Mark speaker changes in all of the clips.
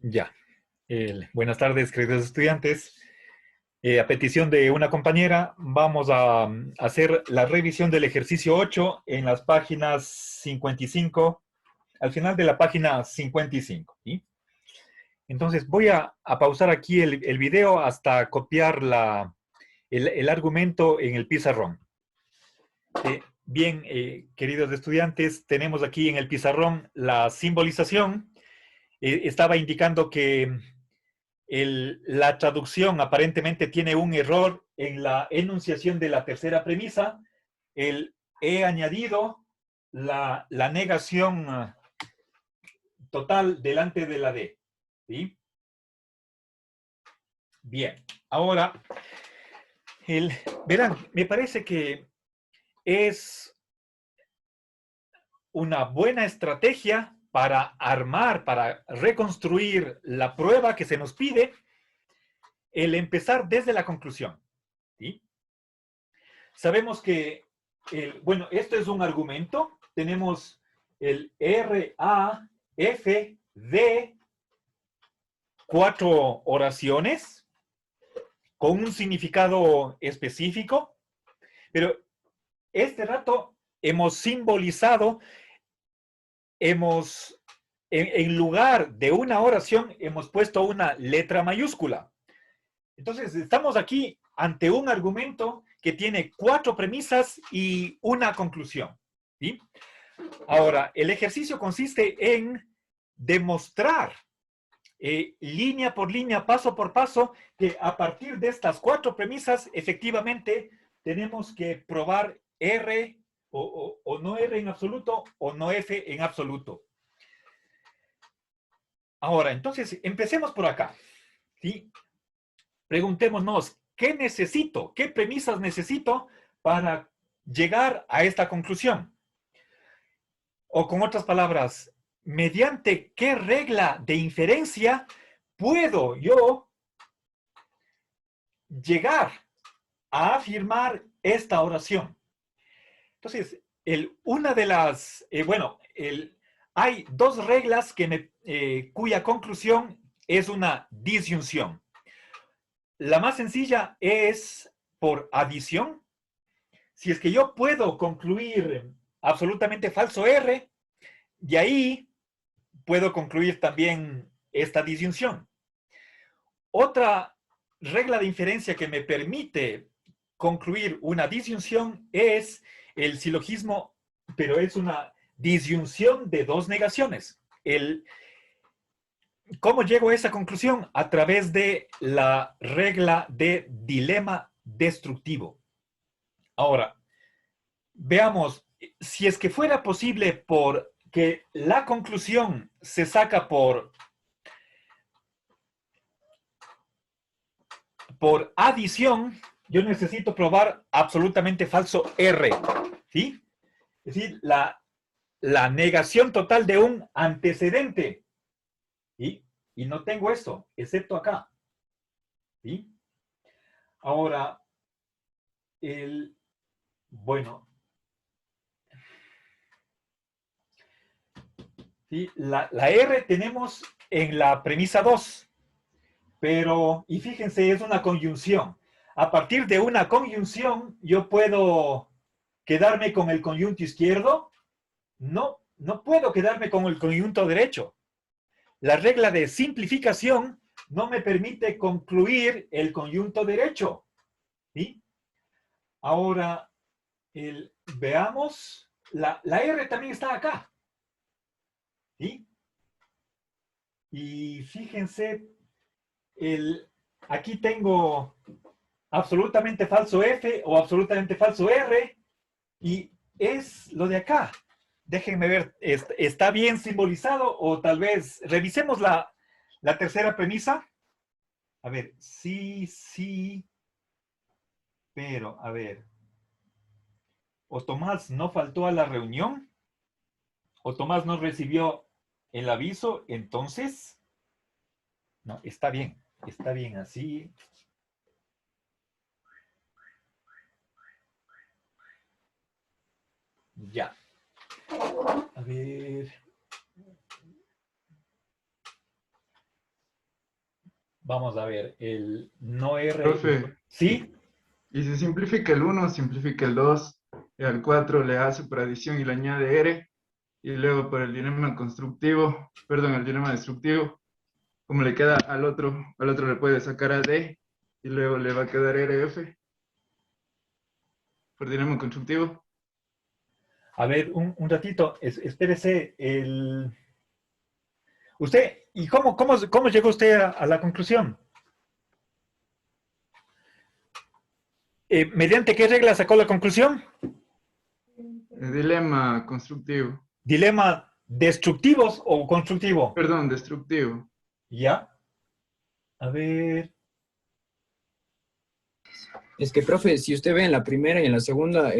Speaker 1: Ya. Buenas tardes, queridos estudiantes. A petición de una compañera, vamos a hacer la revisión del ejercicio 8 en las páginas 55, al final de la página 55. ¿Sí? Entonces, voy a pausar aquí el video hasta copiar el argumento en el pizarrón. Bien, queridos estudiantes, tenemos aquí en el pizarrón la simbolización. Estaba indicando que la traducción aparentemente tiene un error en la enunciación de la tercera premisa. He añadido la negación total delante de la D. ¿Sí? Bien, ahora, verán, me parece que es una buena estrategia para armar, para reconstruir la prueba que se nos pide, el empezar desde la conclusión. ¿Sí? Sabemos que, bueno, esto es un argumento. Tenemos el R, A, F, D, 4 oraciones con un significado específico, pero este rato hemos simbolizado, en lugar de una oración, hemos puesto una letra mayúscula. Entonces, estamos aquí ante un argumento que tiene 4 premisas y una conclusión. ¿Sí? Ahora, el ejercicio consiste en demostrar línea por línea, paso por paso, que a partir de estas 4 premisas, efectivamente, tenemos que probar R o no R en absoluto o no F en absoluto. Ahora, entonces, empecemos por acá. ¿Sí? Preguntémonos, ¿qué necesito? ¿Qué premisas necesito para llegar a esta conclusión? O con otras palabras, ¿mediante qué regla de inferencia puedo yo llegar a afirmar esta oración? Entonces, una de las, hay 2 reglas cuya conclusión es una disyunción. La más sencilla es por adición. Si es que yo puedo concluir absolutamente falso R, de ahí puedo concluir también esta disyunción. Otra regla de inferencia que me permite concluir una disyunción es el silogismo, pero es una disyunción de 2 negaciones. ¿Cómo llego a esa conclusión? A través de la regla de dilema destructivo. Ahora, veamos, si es que fuera posible por que la conclusión se saca por adición, yo necesito probar absolutamente falso R. ¿Sí? Es decir, la negación total de un antecedente. ¿Sí? Y no tengo eso, excepto acá. ¿Sí? Ahora, bueno, ¿sí? La R tenemos en la premisa 2, pero, y fíjense, es una conjunción. A partir de una conjunción, yo puedo quedarme con el conyunto izquierdo. No, no puedo quedarme con el conyunto derecho. La regla de simplificación no me permite concluir el conyunto derecho. ¿Sí? Ahora, veamos, la R también está acá. ¿Sí? Y fíjense, aquí tengo absolutamente falso F o absolutamente falso R, y es lo de acá. Déjenme ver, ¿está bien simbolizado? O tal vez revisemos la tercera premisa. A ver, sí, sí, pero, a ver, o Tomás no faltó a la reunión, o Tomás no recibió el aviso, entonces, no, está bien así. Ya. A ver. Vamos a ver, el no R.
Speaker 2: Profe,
Speaker 1: ¿Sí?
Speaker 2: y si simplifica el uno, simplifica el 2, y al 4 le hace por adición y le añade R, y luego por el dilema constructivo, perdón, el dilema destructivo, como le queda al otro le puede sacar a D, y luego le va a quedar RF por dilema constructivo.
Speaker 1: A ver, un ratito, espérese. Usted, ¿y cómo llegó usted a la conclusión? ¿Mediante qué regla sacó la conclusión?
Speaker 2: El dilema constructivo,
Speaker 1: ¿Dilema destructivos o constructivo?
Speaker 2: perdón, destructivo.
Speaker 1: ¿Ya? A ver.
Speaker 3: Es que, profe, si usted ve en la primera y en la segunda,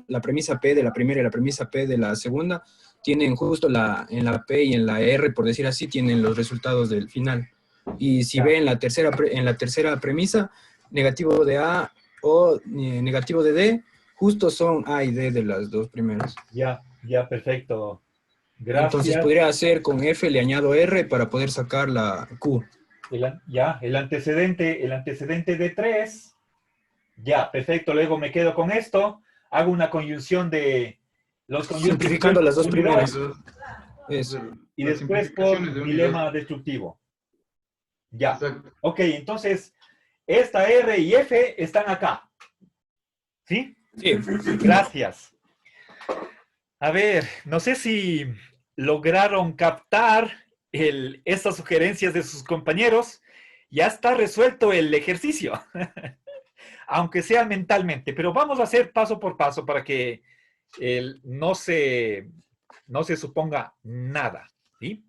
Speaker 3: la premisa P de la primera y la premisa P de la segunda, tienen justo en la P y en la R, por decir así, tienen los resultados del final. Y si
Speaker 1: Ya,
Speaker 3: ve en en la tercera premisa, negativo de A o negativo de D, justo son A y D de las dos primeras.
Speaker 1: ya, perfecto.
Speaker 3: Entonces
Speaker 1: Gracias.
Speaker 3: podría hacer con F le añado R para poder sacar la Q.
Speaker 1: El antecedente de 3. Ya, perfecto. Luego me quedo con esto. Hago una conjunción de los
Speaker 3: Simplificando
Speaker 1: conyuntos
Speaker 3: las dos
Speaker 1: 1 y
Speaker 2: Uno y
Speaker 1: 2.
Speaker 3: primeras.
Speaker 2: dos,
Speaker 3: Eso.
Speaker 1: Y
Speaker 2: las
Speaker 1: después por
Speaker 2: simplificaciones de uno y dos.
Speaker 1: dilema destructivo. Ya.
Speaker 2: Exacto.
Speaker 1: Ok, entonces esta R y F están acá. ¿Sí?
Speaker 3: Sí.
Speaker 1: Gracias. A ver, no sé si lograron captar estas sugerencias de sus compañeros. Ya está resuelto el ejercicio, aunque sea mentalmente, pero vamos a hacer paso por paso para que no se suponga nada. ¿Sí?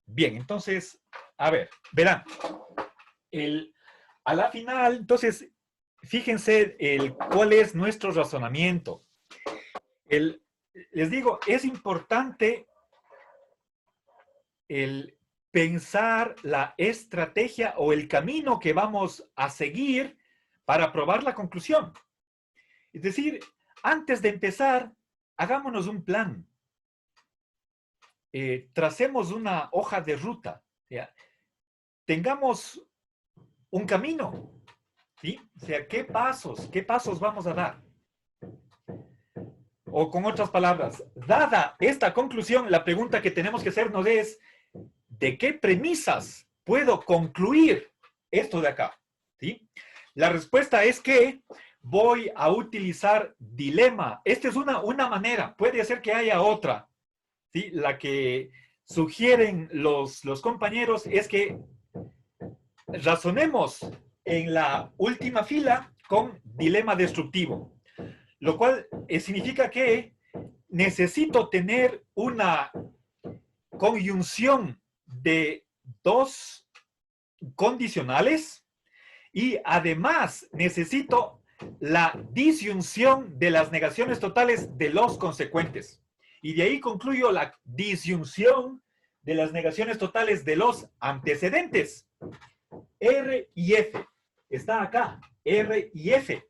Speaker 1: Bien, entonces, a ver, verán, a la final, entonces, fíjense cuál es nuestro razonamiento. Les digo, es importante el pensar la estrategia o el camino que vamos a seguir para probar la conclusión. Es decir, antes de empezar, hagámonos un plan. Tracemos una hoja de ruta. ¿Ya? Tengamos un camino. ¿Sí? O sea, qué pasos vamos a dar? O con otras palabras, dada esta conclusión, la pregunta que tenemos que hacernos es, ¿de qué premisas puedo concluir esto de acá? ¿Sí? La respuesta es que voy a utilizar dilema. Esta es una manera, puede ser que haya otra. ¿Sí? La que sugieren los compañeros es que razonemos en la última fila con dilema destructivo, lo cual significa que necesito tener una conjunción de dos condicionales y además necesito la disyunción de las negaciones totales de los consecuentes. Y de ahí concluyo la disyunción de las negaciones totales de los antecedentes. R y F. Está acá, R y F.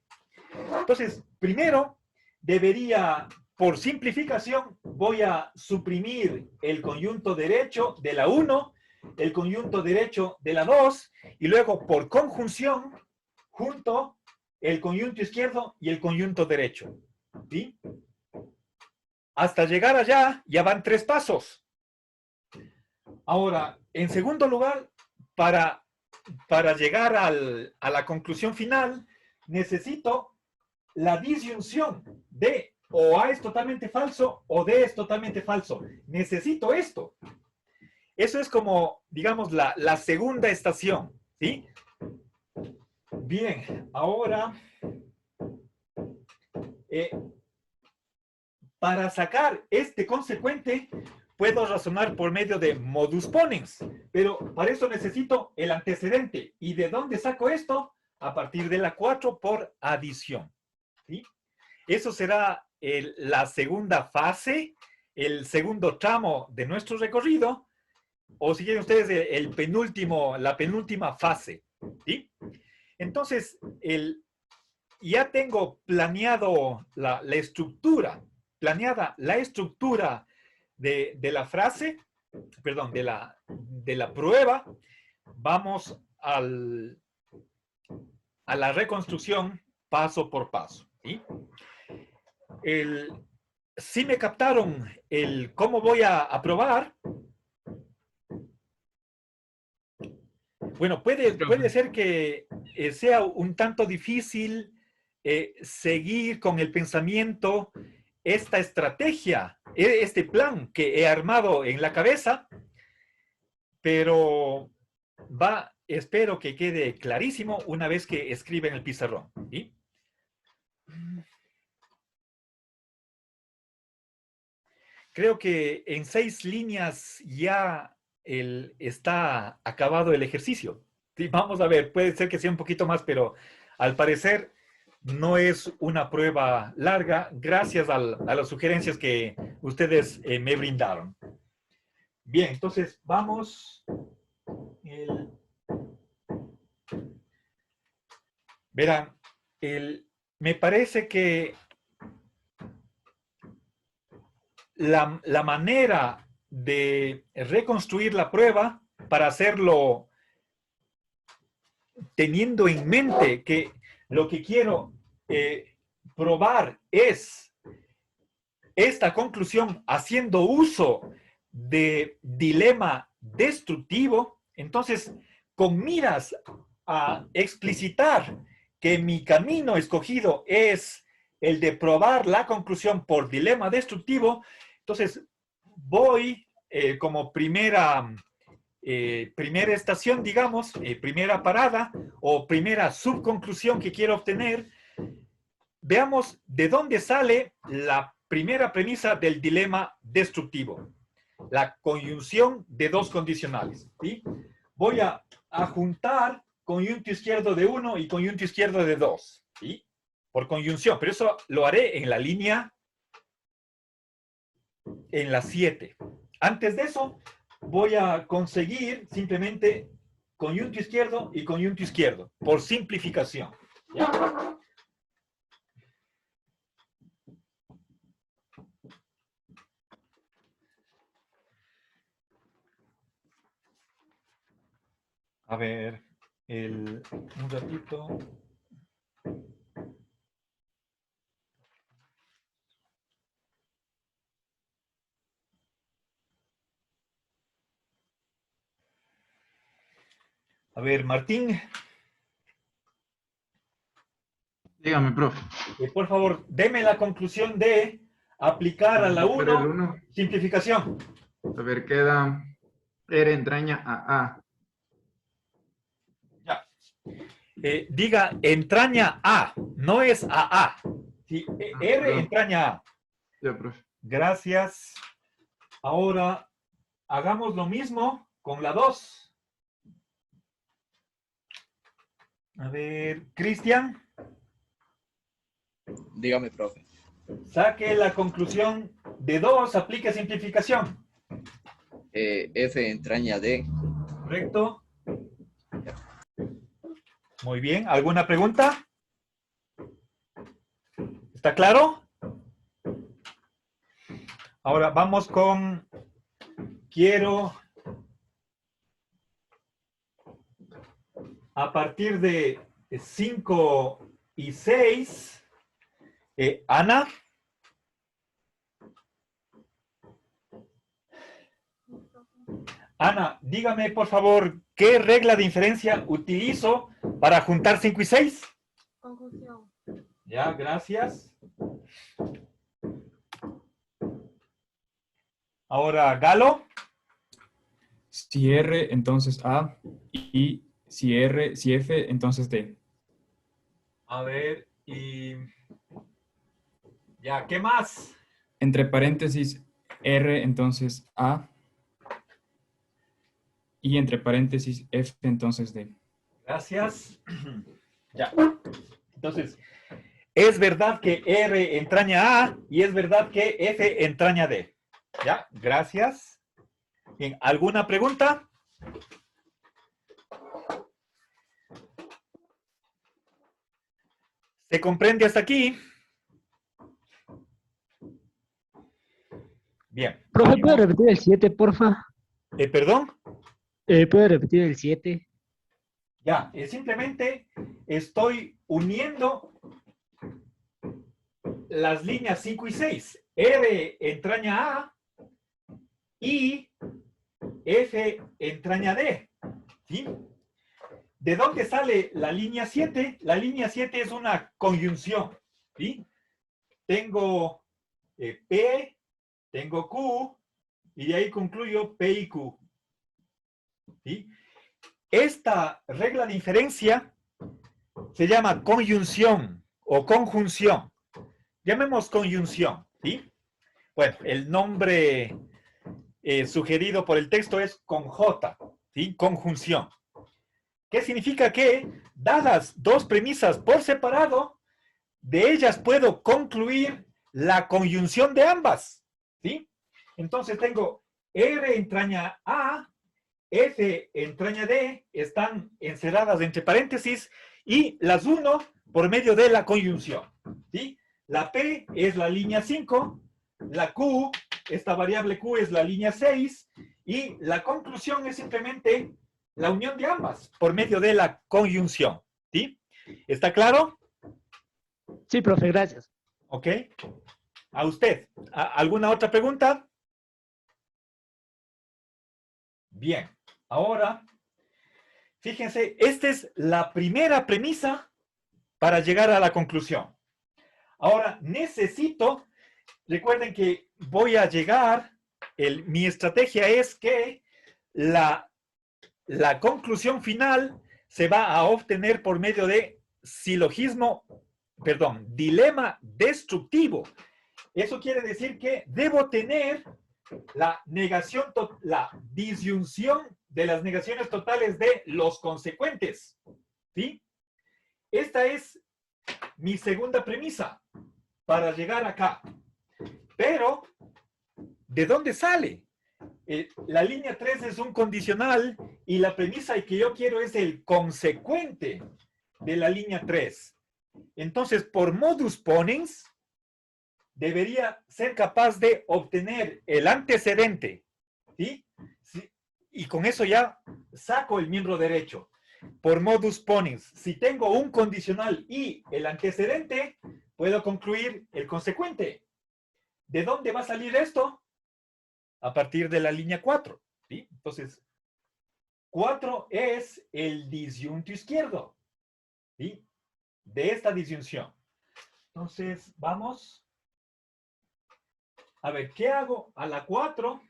Speaker 1: Entonces, primero debería, por simplificación, voy a suprimir el conjunto derecho de la 1, el conjunto derecho de la 2, y luego por conjunción, junto el conjunto izquierdo y el conjunto derecho. ¿Sí? Hasta llegar allá, ya van 3 pasos. Ahora, en segundo lugar, para llegar a la conclusión final, necesito la disyunción de o A es totalmente falso o D es totalmente falso. Necesito esto. Eso es como, digamos, la segunda estación, ¿sí? Bien, ahora, para sacar este consecuente, puedo razonar por medio de modus ponens, pero para eso necesito el antecedente. ¿Y de dónde saco esto? A partir de la 4 por adición. ¿Sí? Eso será la segunda fase, el segundo tramo de nuestro recorrido, o si quieren ustedes, la penúltima fase. ¿Sí? Entonces, ya tengo planeado la estructura, planeada la estructura de la frase, perdón, de la prueba. vamos a la reconstrucción paso por paso. ¿Sí? Si me captaron el cómo voy a probar. Bueno, puede ser que sea un tanto difícil seguir con el pensamiento esta estrategia, este plan que he armado en la cabeza, pero espero que quede clarísimo una vez que escriba en el pizarrón. ¿Sí? Creo que en 6 líneas ya está acabado el ejercicio. Sí, vamos a ver, puede ser que sea un poquito más, pero al parecer no es una prueba larga, gracias a las sugerencias que ustedes me brindaron. Bien, entonces vamos. Verán, me parece que la manera de reconstruir la prueba para hacerlo teniendo en mente que lo que quiero probar es esta conclusión haciendo uso de dilema destructivo, entonces con miras a explicitar que mi camino escogido es el de probar la conclusión por dilema destructivo, entonces voy como primera estación, digamos, primera parada o primera subconclusión que quiero obtener. Veamos de dónde sale la primera premisa del dilema destructivo. La conjunción de dos condicionales. ¿Sí? Voy a juntar conjunto izquierdo de 1 y conjunto izquierdo de 2. ¿Sí? Por conjunción, pero eso lo haré en la línea, en la 7. Antes de eso, voy a conseguir simplemente conjunto izquierdo y conjunto izquierdo, por simplificación. ¿Ya? A ver, un ratito. A ver, Martín.
Speaker 2: Dígame, profe.
Speaker 1: Por favor, deme la conclusión de aplicar a la
Speaker 2: Para el
Speaker 1: 1,
Speaker 2: 1,
Speaker 1: simplificación.
Speaker 2: a ver, queda R entraña a A.
Speaker 1: Ya. Diga entraña A, no es AA. Sí, R
Speaker 2: Perdón.
Speaker 1: entraña A.
Speaker 2: Ya, profe.
Speaker 1: Gracias. Ahora hagamos lo mismo con la 2. A ver, Cristian.
Speaker 4: Dígame, profe.
Speaker 1: Saque la conclusión de 2, aplique simplificación.
Speaker 4: F entraña D.
Speaker 1: ¿Correcto? Muy bien. ¿Alguna pregunta? ¿Está claro? Ahora vamos con... Quiero... A partir de 5 y 6... Ana. Ana, dígame por favor, ¿qué regla de inferencia utilizo para juntar 5 y 6?
Speaker 5: Conjunción.
Speaker 1: Ya, gracias. Ahora, Galo.
Speaker 3: Si R, entonces A, y si F, entonces D.
Speaker 1: A ver, y... Ya, ¿qué más?
Speaker 3: Entre paréntesis, R, entonces A, y entre paréntesis, F, entonces D.
Speaker 1: Gracias. Ya. Entonces, es verdad que R entraña A y es verdad que F entraña D. Ya, gracias. Bien, ¿alguna pregunta? ¿Se comprende hasta aquí? Bien.
Speaker 6: Profe, ¿puede repetir el 7, porfa?
Speaker 1: ¿Perdón?
Speaker 6: ¿Puede repetir el 7?
Speaker 1: Ya, simplemente estoy uniendo las líneas 5 y 6. R entraña A y F entraña D. ¿Sí? ¿De dónde sale la línea 7? La línea 7 es una conjunción. ¿Sí? Tengo P, tengo Q, y de ahí concluyo P y Q. ¿Sí? Esta regla de inferencia se llama conjunción o conjunción. Llamemos conjunción. ¿Sí? Bueno, el nombre sugerido por el texto es con J. ¿Sí? Conjunción. ¿Qué significa? Que, dadas dos premisas por separado, de ellas puedo concluir la conjunción de ambas. ¿Sí? Entonces tengo R entraña A, F entraña D, están encerradas entre paréntesis, y las uno por medio de la conjunción. ¿Sí? La P es la línea 5, la Q, esta variable Q es la línea 6, y la conclusión es simplemente la unión de ambas por medio de la conjunción. ¿Sí? ¿Está claro?
Speaker 5: Sí, profe, gracias.
Speaker 1: Ok. A usted. ¿Alguna otra pregunta? Bien. Ahora, fíjense, esta es la primera premisa para llegar a la conclusión. Ahora, necesito, recuerden que voy a llegar, mi estrategia es que la conclusión final se va a obtener por medio de dilema destructivo. Eso quiere decir que debo tener la disyunción de las negaciones totales de los consecuentes. ¿Sí? Esta es mi segunda premisa para llegar acá. Pero, ¿de dónde sale? La línea 3 es un condicional y la premisa que yo quiero es el consecuente de la línea 3. Entonces, por modus ponens, debería ser capaz de obtener el antecedente. ¿Sí? ¿Sí? Y con eso ya saco el miembro derecho. Por modus ponens, si tengo un condicional y el antecedente, puedo concluir el consecuente. ¿De dónde va a salir esto? A partir de la línea 4. ¿Sí? Entonces, 4 es el disyunto izquierdo. ¿Sí? De esta disyunción. Entonces, vamos. A ver, ¿qué hago a la 4?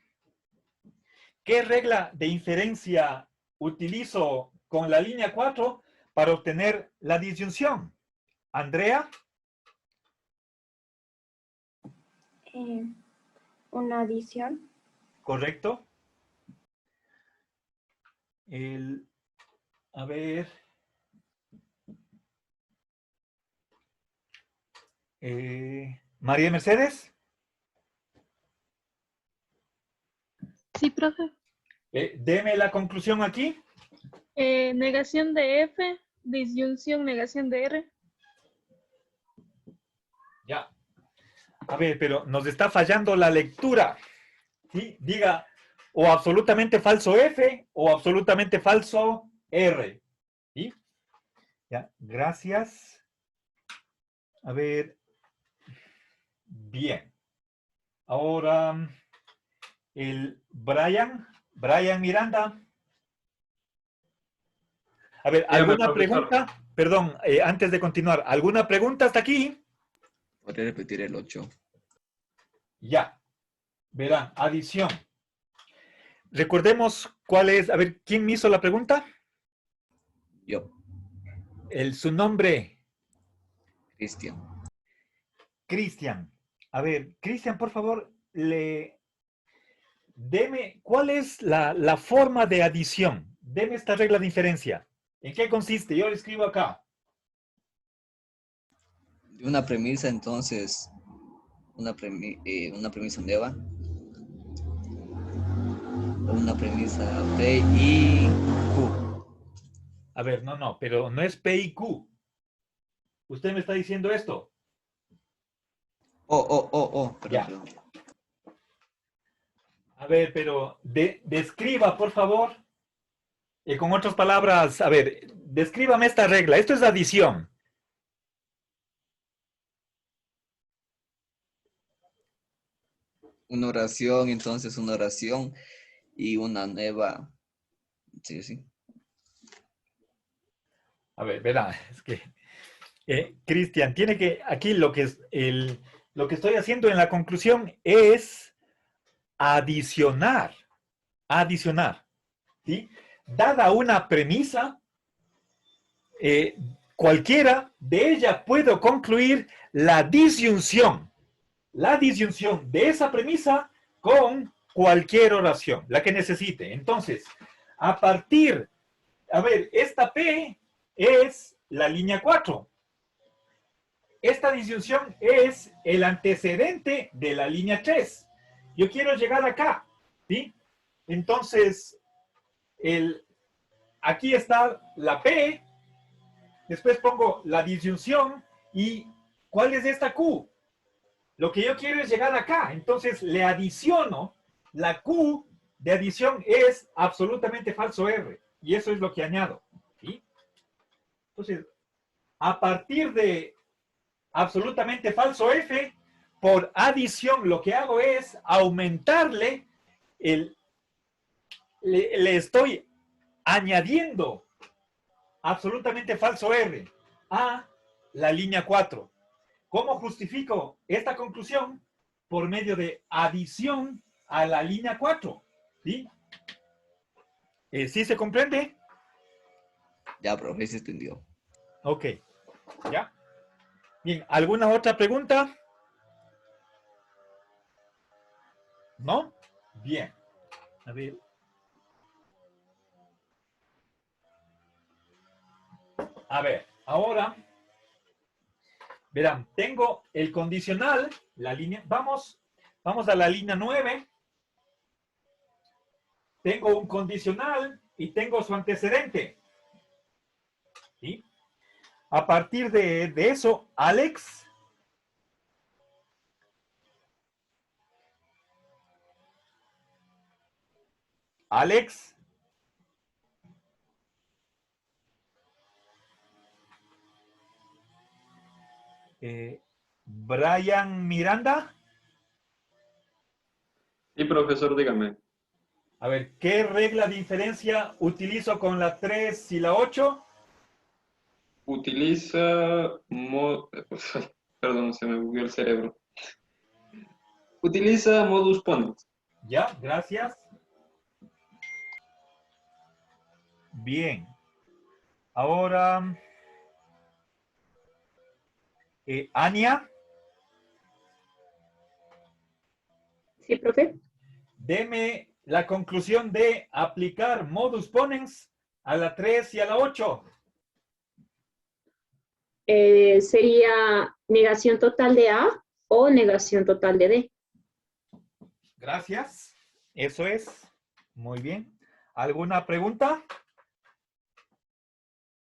Speaker 1: ¿Qué regla de inferencia utilizo con la línea 4 para obtener la disyunción? Andrea.
Speaker 6: Una adición.
Speaker 1: Correcto. A ver. María Mercedes.
Speaker 7: Sí, profe.
Speaker 1: Deme la conclusión aquí.
Speaker 7: Negación de F, disyunción, negación de R.
Speaker 1: Ya. A ver, pero nos está fallando la lectura. ¿Sí? Diga o absolutamente falso F o absolutamente falso R. ¿Sí? Ya, gracias. A ver. Bien. Ahora, el Brian Miranda. A ver, ¿alguna pregunta? Perdón, antes de continuar, ¿alguna pregunta hasta aquí?
Speaker 4: ¿Podría repetir el 8?
Speaker 1: Ya. Verán, adición. Recordemos cuál es, a ver, ¿quién me hizo la pregunta?
Speaker 4: Yo,
Speaker 1: Su nombre.
Speaker 4: Cristian.
Speaker 1: Cristian. A ver, Cristian, por favor, deme, ¿cuál es la forma de adición? Deme esta regla de inferencia. ¿En qué consiste? Yo lo escribo acá.
Speaker 4: De una premisa, entonces, una premisa nueva. Una premisa P y Q.
Speaker 1: A ver, no, pero no es P y Q. Usted me está diciendo esto.
Speaker 4: Perdón.
Speaker 1: A ver, pero describa, por favor, con otras palabras, a ver, descríbame esta regla. Esto es adición.
Speaker 4: Una oración, entonces una oración y una nueva. Sí, sí.
Speaker 1: A ver, verá, es que Cristian, tiene que, aquí lo que lo que estoy haciendo en la conclusión es adicionar, ¿sí? Dada una premisa, cualquiera de ella puedo concluir la disyunción de esa premisa con cualquier oración, la que necesite. Entonces, a partir, a ver, esta P es la línea 4. Esta disyunción es el antecedente de la línea 3. Yo quiero llegar acá, ¿sí? Entonces, aquí está la P, después pongo la disyunción y ¿cuál es esta Q? Lo que yo quiero es llegar acá, entonces le adiciono, la Q de adición es absolutamente falso R, y eso es lo que añado, ¿sí? Entonces, a partir de absolutamente falso F, por adición lo que hago es aumentarle, le estoy añadiendo absolutamente falso R a la línea 4. ¿Cómo justifico esta conclusión? Por medio de adición a la línea 4. ¿Sí? ¿Sí se comprende?
Speaker 4: Ya, profe, se entendió.
Speaker 1: Ok. ¿Ya? Bien, ¿alguna otra pregunta? ¿No? Bien. A ver. A ver, ahora, verán, tengo el condicional, la línea, vamos a la línea 9. Tengo un condicional y tengo su antecedente. ¿Sí? A partir de eso, Alex Brian Miranda.
Speaker 8: Sí, profesor, dígame.
Speaker 1: A ver, ¿qué regla de inferencia utilizo con la 3 y la 8?
Speaker 8: Utiliza... Perdón, se me bugueó el cerebro. Utiliza modus ponens.
Speaker 1: Ya, gracias. Bien. Ahora, Ania,
Speaker 6: Sí, profe.
Speaker 1: deme la conclusión de aplicar modus ponens a la 3 y a la 8.
Speaker 6: Sería negación total de A o negación total de D.
Speaker 1: Gracias. Eso es. Muy bien. ¿Alguna pregunta?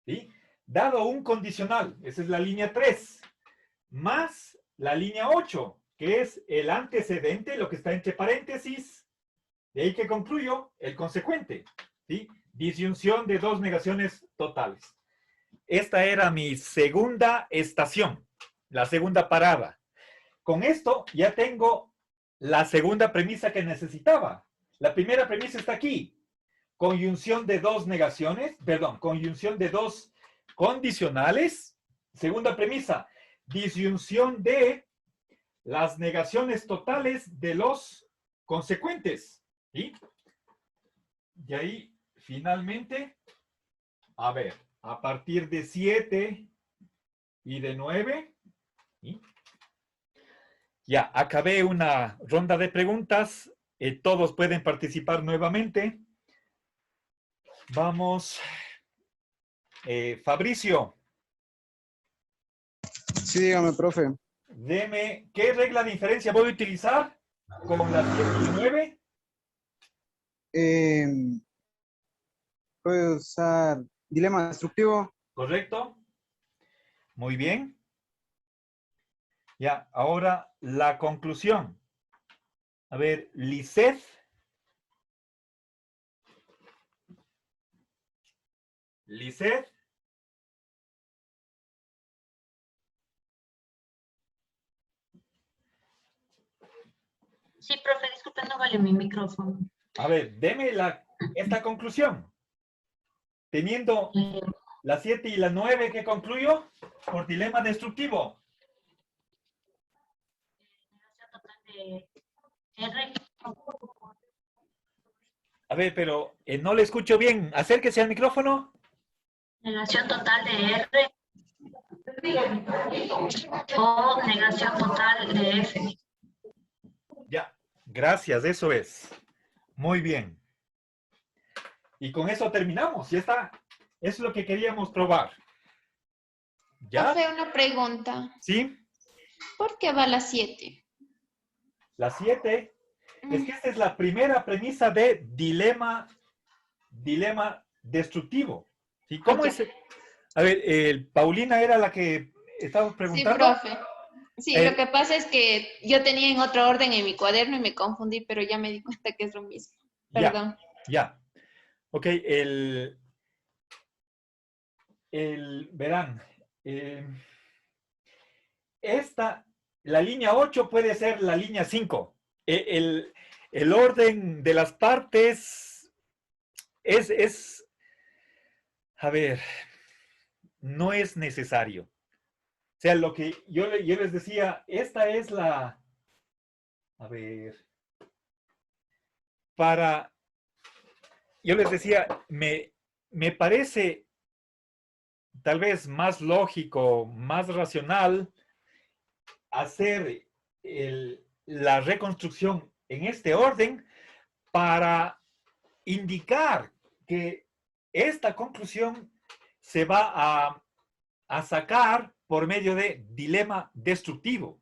Speaker 1: ¿Sí? Dado un condicional, esa es la línea 3, más la línea 8, que es el antecedente, lo que está entre paréntesis, de ahí que concluyo el consecuente, ¿sí? Disyunción de dos negaciones totales. Esta era mi segunda estación, la segunda parada. Con esto ya tengo la segunda premisa que necesitaba. La primera premisa está aquí. Conjunción de dos negaciones, perdón, conjunción de dos condicionales. Segunda premisa, disyunción de las negaciones totales de los consecuentes. ¿Sí? Y ahí, finalmente, a ver, a partir de 7 y de 9, ¿sí? Ya, acabé una ronda de preguntas. Todos pueden participar nuevamente. Vamos. Fabricio.
Speaker 3: Sí, dígame, profe.
Speaker 1: Deme, ¿qué regla de inferencia voy a utilizar con las 7 y 9?
Speaker 3: Puedo usar dilema destructivo.
Speaker 1: ¿Correcto? Muy bien. Ya, ahora la conclusión. A ver, Lisette. Lisette.
Speaker 9: Sí, profe, disculpe, no vale mi micrófono.
Speaker 1: A ver, deme esta conclusión. Teniendo la 7 y la 9 que concluyo por dilema destructivo.
Speaker 9: R.
Speaker 1: A ver, pero no le escucho bien. Acérquese al micrófono.
Speaker 9: Negación total de R. O negación total de F.
Speaker 1: Ya, gracias, eso es. Muy bien. Y con eso terminamos. Ya está. Es lo que queríamos probar. ¿Ya?
Speaker 10: Profe, una pregunta.
Speaker 1: ¿Sí?
Speaker 10: ¿Por qué va la 7?
Speaker 1: La 7. Es que esta es la primera premisa de dilema destructivo. ¿Sí? ¿Cómo es? A ver, Paulina era la que estaba
Speaker 10: Sí,
Speaker 1: preguntando.
Speaker 10: profe. Sí, lo que pasa es que yo tenía en otro orden en mi cuaderno y me confundí, pero ya me di cuenta que es lo mismo. Perdón.
Speaker 1: Ya. Ok, verán, la línea 8 puede ser la línea 5. El orden de las partes a ver, no es necesario. O sea, lo que yo les decía, esta es a ver, yo les decía, me parece tal vez más lógico, más racional hacer la reconstrucción en este orden para indicar que esta conclusión se va a sacar por medio de dilema destructivo.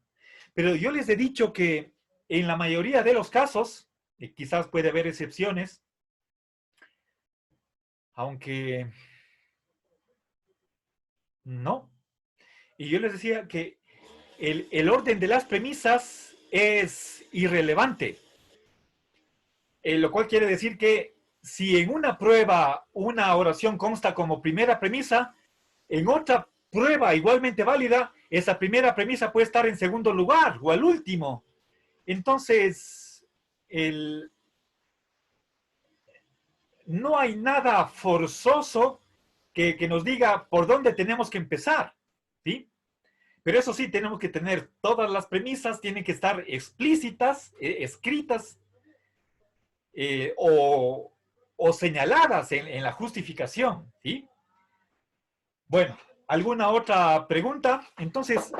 Speaker 1: Pero yo les he dicho que en la mayoría de los casos, y quizás puede haber excepciones, aunque no. Y yo les decía que el orden de las premisas es irrelevante. Lo cual quiere decir que si en una prueba una oración consta como primera premisa, en otra prueba igualmente válida, esa primera premisa puede estar en segundo lugar o al último. Entonces, no hay nada forzoso que nos diga por dónde tenemos que empezar, ¿sí? Pero eso sí, tenemos que tener todas las premisas, tienen que estar explícitas, escritas, o señaladas en la justificación, ¿sí? Bueno, ¿alguna otra pregunta? Entonces,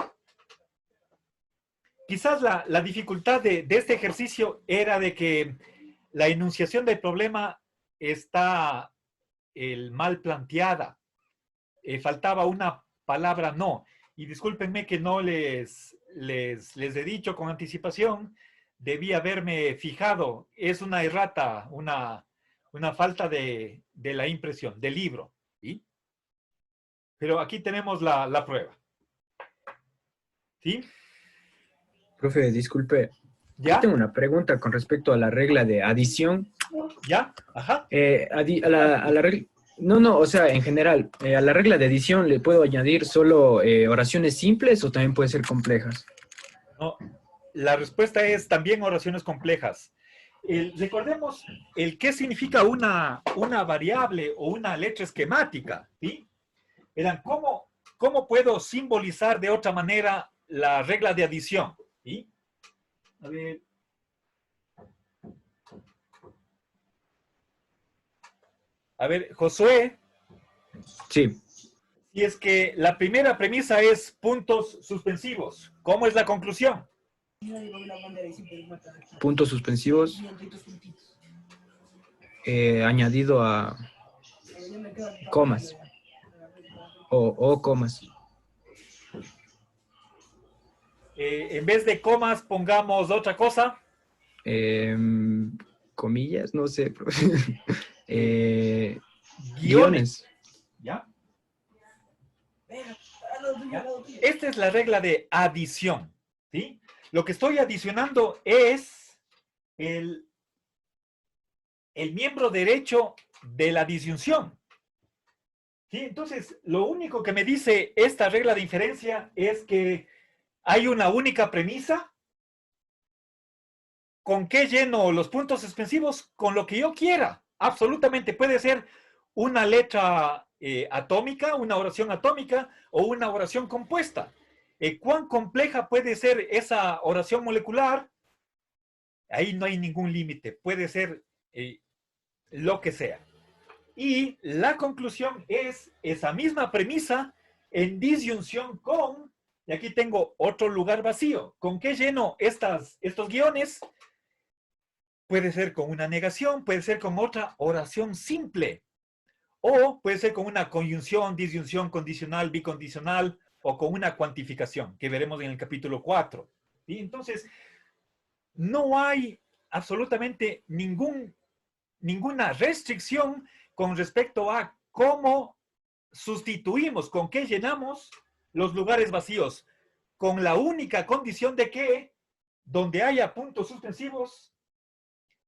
Speaker 1: quizás la dificultad de este ejercicio era de que la enunciación del problema está mal planteada. Faltaba una palabra no. Y discúlpenme que no les he dicho con anticipación, debí haberme fijado. Es una errata, una falta de la impresión, del libro. ¿Sí? Pero aquí tenemos la prueba. ¿Sí?
Speaker 3: Profe, disculpe.
Speaker 1: ¿Ya?
Speaker 3: Yo tengo una pregunta con respecto a la regla de adición.
Speaker 1: ¿Ya? Ajá.
Speaker 3: A la regla... No, o sea, en general, a la regla de adición le puedo añadir solo oraciones simples o también puede ser complejas.
Speaker 1: No, la respuesta es también oraciones complejas. Recordemos qué significa una variable o una letra esquemática, ¿sí? Verán, ¿cómo puedo simbolizar de otra manera la regla de adición? ¿Sí? A ver. A ver, Josué.
Speaker 3: Sí.
Speaker 1: Si es que la primera premisa es puntos suspensivos, ¿cómo es la conclusión?
Speaker 3: Puntos suspensivos. Añadido a comas. O comas.
Speaker 1: En vez de comas, pongamos otra cosa.
Speaker 3: Comillas, no sé.
Speaker 1: Guiones. ¿Ya? Esta es la regla de adición, ¿sí? Lo que estoy adicionando es el miembro derecho de la disyunción. ¿Sí? Entonces, lo único que me dice esta regla de inferencia es que hay una única premisa ¿con qué lleno los puntos suspensivos? Con lo que yo quiera. Absolutamente. Puede ser una letra atómica, una oración atómica o una oración compuesta. ¿Cuán compleja puede ser esa oración molecular? Ahí no hay ningún límite. Puede ser lo que sea. Y la conclusión es esa misma premisa en disyunción con, y aquí tengo otro lugar vacío. ¿Con qué lleno estos guiones? Puede ser con una negación, puede ser con otra oración simple, o puede ser con una conjunción, disyunción condicional, bicondicional, o con una cuantificación, que veremos en el capítulo 4. ¿Sí? Entonces, no hay absolutamente ninguna restricción con respecto a cómo sustituimos, con qué llenamos los lugares vacíos, con la única condición de que donde haya puntos suspensivos,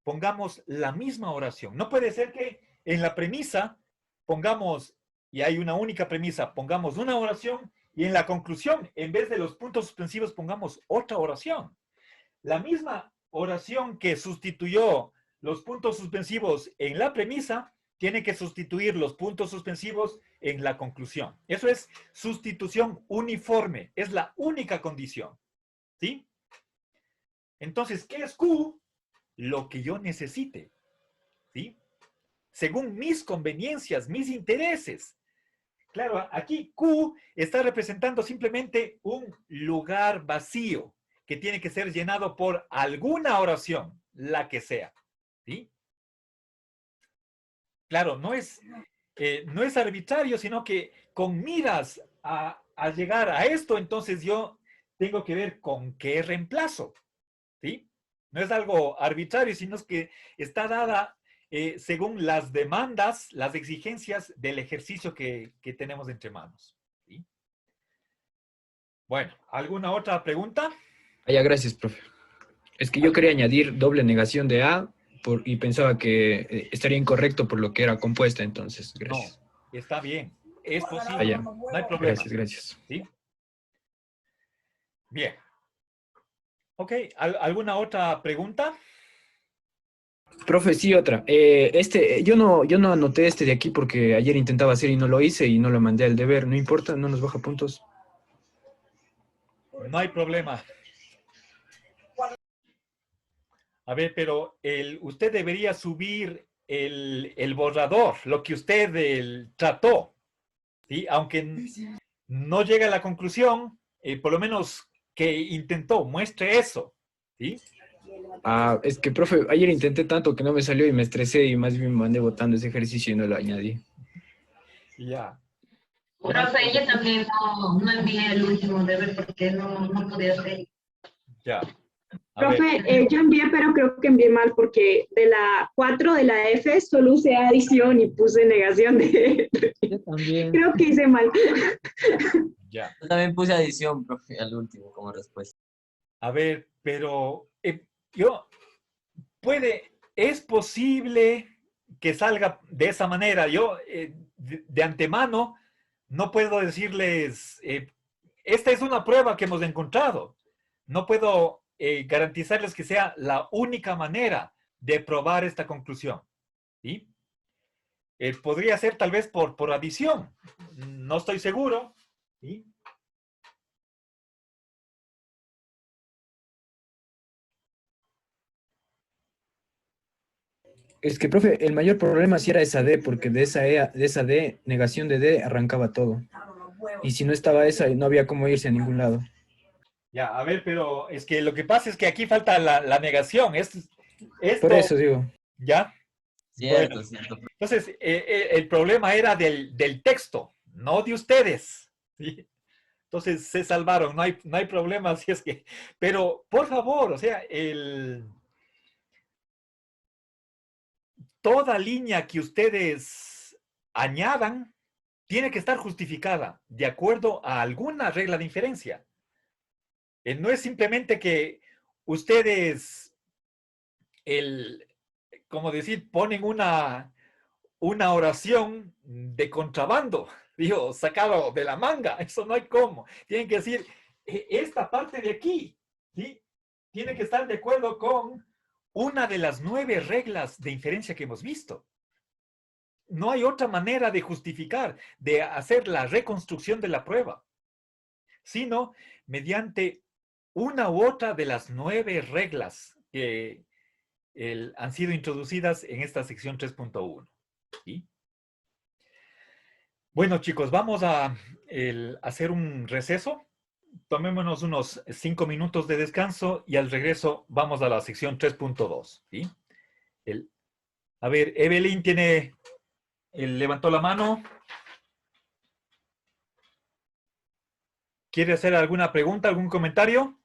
Speaker 1: pongamos la misma oración. No puede ser que en la premisa pongamos, y hay una única premisa, pongamos una oración y en la conclusión, en vez de los puntos suspensivos, pongamos otra oración. La misma oración que sustituyó los puntos suspensivos en la premisa, tiene que sustituir los puntos suspensivos en la conclusión. Eso es sustitución uniforme, es la única condición. ¿Sí? Entonces, ¿qué es Q? Lo que yo necesite. ¿Sí? Según mis conveniencias, mis intereses. Claro, aquí Q está representando simplemente un lugar vacío que tiene que ser llenado por alguna oración, la que sea. ¿Sí? Claro, no es arbitrario, sino que con miras a llegar a esto, entonces yo tengo que ver con qué reemplazo. ¿Sí? No es algo arbitrario, sino que está dada según las demandas, las exigencias del ejercicio que tenemos entre manos. ¿Sí? Bueno, ¿alguna otra pregunta?
Speaker 3: Ya, gracias, profe. Es que yo quería añadir doble negación de A y pensaba que estaría incorrecto por lo que era compuesta, entonces, gracias.
Speaker 1: No, está bien. Es posible. No hay problema.
Speaker 3: Gracias.
Speaker 1: ¿Sí? Bien. Ok, ¿alguna otra pregunta?
Speaker 3: Profe, sí, otra. Yo no anoté este de aquí porque ayer intentaba hacer y no lo hice y no lo mandé al deber. No importa, no nos baja puntos.
Speaker 1: No hay problema. A ver, pero usted debería subir el borrador, lo que usted trató. ¿Sí? Aunque no llegue a la conclusión, por lo menos que intentó, muestre eso. ¿Sí?
Speaker 3: Es que, profe, ayer intenté tanto que no me salió y me estresé y más bien me mandé botando ese ejercicio y no lo añadí.
Speaker 1: Ya.
Speaker 9: Profe, yo también no envié el último deber porque no podía hacer.
Speaker 1: Ya.
Speaker 6: Profe, yo envié, pero creo que envié mal porque de la 4 de la F solo usé adición y puse negación de R.
Speaker 11: Yo también.
Speaker 6: Creo que hice mal.
Speaker 1: Ya.
Speaker 11: Yo también puse adición, profe, al último como respuesta.
Speaker 1: A ver, pero es posible que salga de esa manera. Yo de antemano no puedo decirles, esta es una prueba que hemos encontrado. No puedo garantizarles que sea la única manera de probar esta conclusión. ¿Sí? Podría ser tal vez por adición. No estoy seguro. ¿Sí?
Speaker 3: Es que, profe, el mayor problema sí era esa D, porque de esa D, negación de D, arrancaba todo. Y si no estaba esa, no había cómo irse a ningún lado.
Speaker 1: Ya, a ver, pero es que lo que pasa es que aquí falta la negación. Esto,
Speaker 3: por eso digo.
Speaker 1: ¿Ya?
Speaker 11: Cierto,
Speaker 1: bueno,
Speaker 11: cierto.
Speaker 1: Entonces, el problema era del texto, no de ustedes. ¿Sí? Entonces, se salvaron, no hay problema, así es que... Pero, por favor, o sea, toda línea que ustedes añadan tiene que estar justificada de acuerdo a alguna regla de inferencia. No es simplemente que ustedes, como decir, ponen una oración de contrabando, digo, sacado de la manga, eso no hay cómo. Tienen que decir, esta parte de aquí, ¿sí? Tiene que estar de acuerdo con una de las 9 reglas de inferencia que hemos visto. No hay otra manera de justificar, de hacer la reconstrucción de la prueba, sino mediante una u otra de las 9 reglas que han sido introducidas en esta sección 3.1. ¿Sí? Bueno, chicos, vamos a hacer un receso. Tomémonos unos 5 minutos de descanso y al regreso vamos a la sección 3.2. ¿Sí? A ver, Evelyn levantó la mano. ¿Quiere hacer alguna pregunta, algún comentario?